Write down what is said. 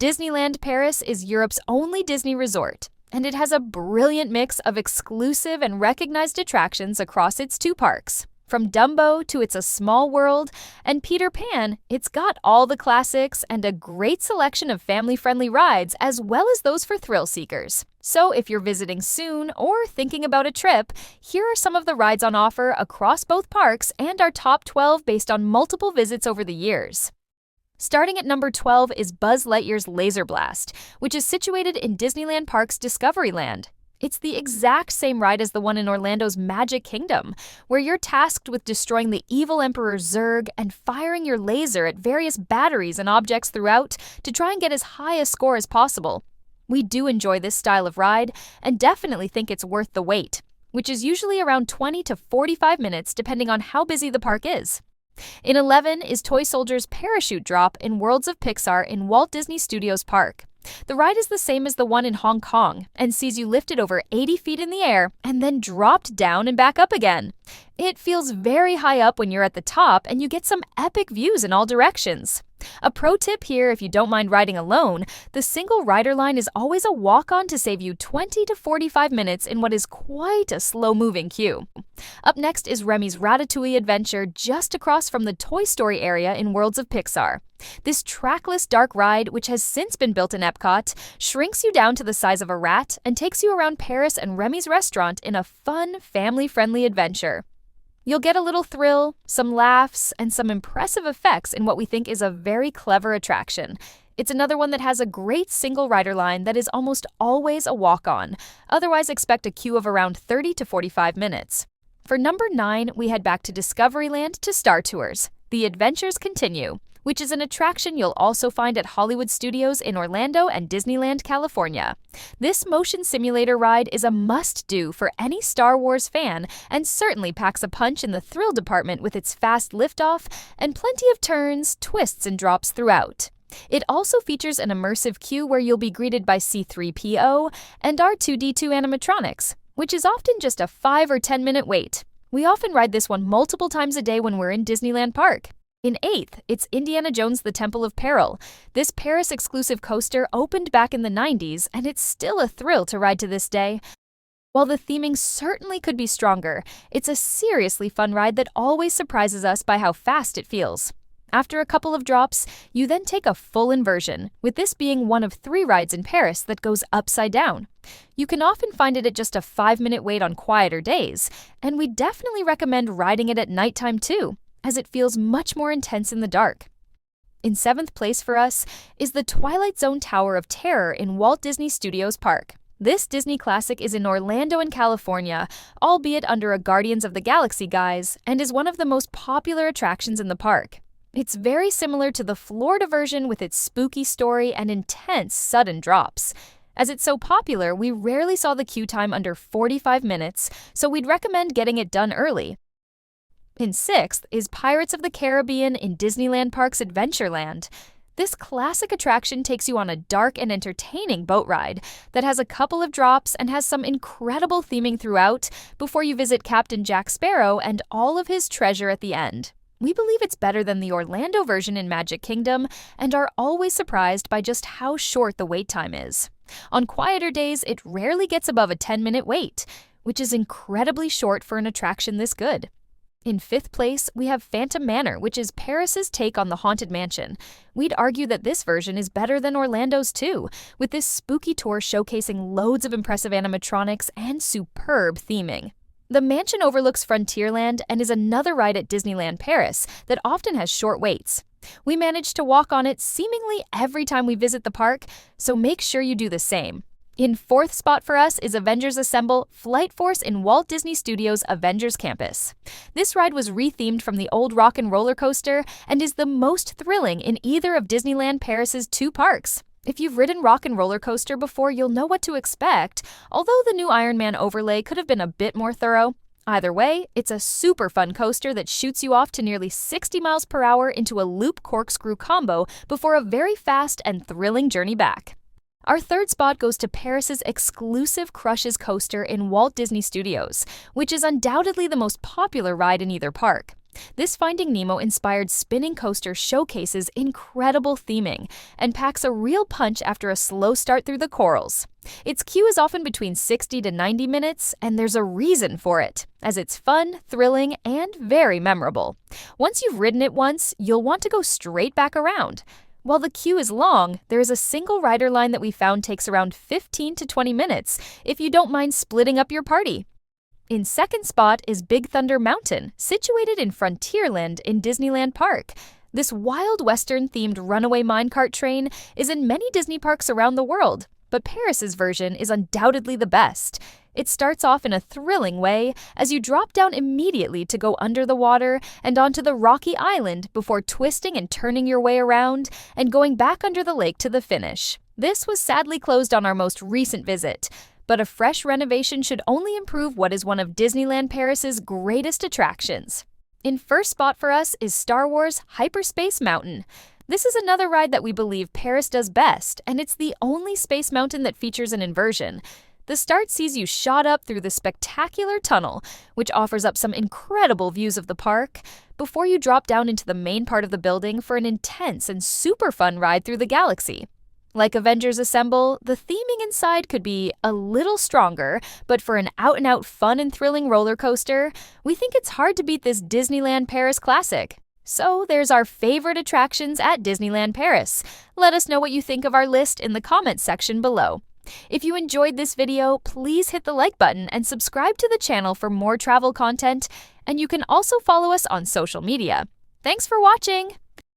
Disneyland Paris is Europe's only Disney resort, and it has a brilliant mix of exclusive and recognized attractions across its two parks. From Dumbo to It's a Small World and Peter Pan, it's got all the classics and a great selection of family-friendly rides as well as those for thrill seekers. So if you're visiting soon or thinking about a trip, here are some of the rides on offer across both parks and our top 12 based on multiple visits over the years. Starting at number 12 is Buzz Lightyear's Laser Blast, which is situated in Disneyland Park's Discoveryland. It's the exact same ride as the one in Orlando's Magic Kingdom, where you're tasked with destroying the evil Emperor Zurg and firing your laser at various batteries and objects throughout to try and get as high a score as possible. We do enjoy this style of ride and definitely think it's worth the wait, which is usually around 20 to 45 minutes depending on how busy the park is. In 11 is Toy Soldier's Parachute Drop in Worlds of Pixar in Walt Disney Studios Park. The ride is the same as the one in Hong Kong and sees you lifted over 80 feet in the air and then dropped down and back up again. It feels very high up when you're at the top and you get some epic views in all directions. A pro tip here, if you don't mind riding alone, the single rider line is always a walk-on to save you 20 to 45 minutes in what is quite a slow-moving queue. Up next is Remy's Ratatouille adventure just across from the Toy Story area in Worlds of Pixar. This trackless dark ride, which has since been built in Epcot, shrinks you down to the size of a rat and takes you around Paris and Remy's restaurant in a fun, family-friendly adventure. You'll get a little thrill, some laughs, and some impressive effects in what we think is a very clever attraction. It's another one that has a great single rider line that is almost always a walk-on. Otherwise, expect a queue of around 30 to 45 minutes. For number 9, we head back to Discoveryland to Star Tours. The Adventures Continue, which is an attraction you'll also find at Hollywood Studios in Orlando and Disneyland, California. This motion simulator ride is a must-do for any Star Wars fan and certainly packs a punch in the thrill department with its fast liftoff and plenty of turns, twists, and drops throughout. It also features an immersive queue where you'll be greeted by C-3PO and R2-D2 animatronics, which is often just a 5 or 10-minute wait. We often ride this one multiple times a day when we're in Disneyland Park. In 8th, it's Indiana Jones: The Temple of Peril. This Paris-exclusive coaster opened back in the 90s, and it's still a thrill to ride to this day. While the theming certainly could be stronger, it's a seriously fun ride that always surprises us by how fast it feels. After a couple of drops, you then take a full inversion, with this being one of 3 rides in Paris that goes upside down. You can often find it at just a 5-minute wait on quieter days, and we definitely recommend riding it at nighttime too, as it feels much more intense in the dark. In 7th place for us is the Twilight Zone Tower of Terror in Walt Disney Studios Park. This Disney classic is in Orlando and California, albeit under a Guardians of the Galaxy guise, and is one of the most popular attractions in the park. It's very similar to the Florida version with its spooky story and intense sudden drops. As it's so popular, we rarely saw the queue time under 45 minutes, so we'd recommend getting it done early. In 6th is Pirates of the Caribbean in Disneyland Park's Adventureland. This classic attraction takes you on a dark and entertaining boat ride that has a couple of drops and has some incredible theming throughout before you visit Captain Jack Sparrow and all of his treasure at the end. We believe it's better than the Orlando version in Magic Kingdom and are always surprised by just how short the wait time is. On quieter days, it rarely gets above a 10-minute wait, which is incredibly short for an attraction this good. In 5th place, we have Phantom Manor, which is Paris's take on the Haunted Mansion. We'd argue that this version is better than Orlando's too, with this spooky tour showcasing loads of impressive animatronics and superb theming. The mansion overlooks Frontierland and is another ride at Disneyland Paris that often has short waits. We manage to walk on it seemingly every time we visit the park, so make sure you do the same. In 4th spot for us is Avengers Assemble Flight Force in Walt Disney Studios' Avengers Campus. This ride was rethemed from the old rock and roller coaster and is the most thrilling in either of Disneyland Paris's 2 parks. If you've ridden rock and roller coaster before, you'll know what to expect, although the new Iron Man overlay could have been a bit more thorough. Either way, it's a super fun coaster that shoots you off to nearly 60 miles per hour into a loop corkscrew combo before a very fast and thrilling journey back. Our 3rd spot goes to Paris's exclusive Crushes coaster in Walt Disney Studios, which is undoubtedly the most popular ride in either park. This Finding Nemo-inspired spinning coaster showcases incredible theming and packs a real punch after a slow start through the corals. Its queue is often between 60 to 90 minutes, and there's a reason for it, as it's fun, thrilling, and very memorable. Once you've ridden it once, you'll want to go straight back around. While the queue is long, there is a single rider line that we found takes around 15 to 20 minutes if you don't mind splitting up your party. In second spot is Big Thunder Mountain, situated in Frontierland in Disneyland Park. This wild Western-themed runaway minecart train is in many Disney parks around the world, but Paris's version is undoubtedly the best. It starts off in a thrilling way as you drop down immediately to go under the water and onto the rocky island before twisting and turning your way around and going back under the lake to the finish. This was sadly closed on our most recent visit, but a fresh renovation should only improve what is one of Disneyland Paris's greatest attractions. In first spot for us is Star Wars Hyperspace Mountain. This is another ride that we believe Paris does best, and it's the only space mountain that features an inversion. The start sees you shot up through the spectacular tunnel, which offers up some incredible views of the park, before you drop down into the main part of the building for an intense and super fun ride through the galaxy. Like Avengers Assemble, the theming inside could be a little stronger, but for an out-and-out fun and thrilling roller coaster, we think it's hard to beat this Disneyland Paris classic. So there's our favorite attractions at Disneyland Paris. Let us know what you think of our list in the comments section below. If you enjoyed this video, please hit the like button and subscribe to the channel for more travel content, and you can also follow us on social media. Thanks for watching!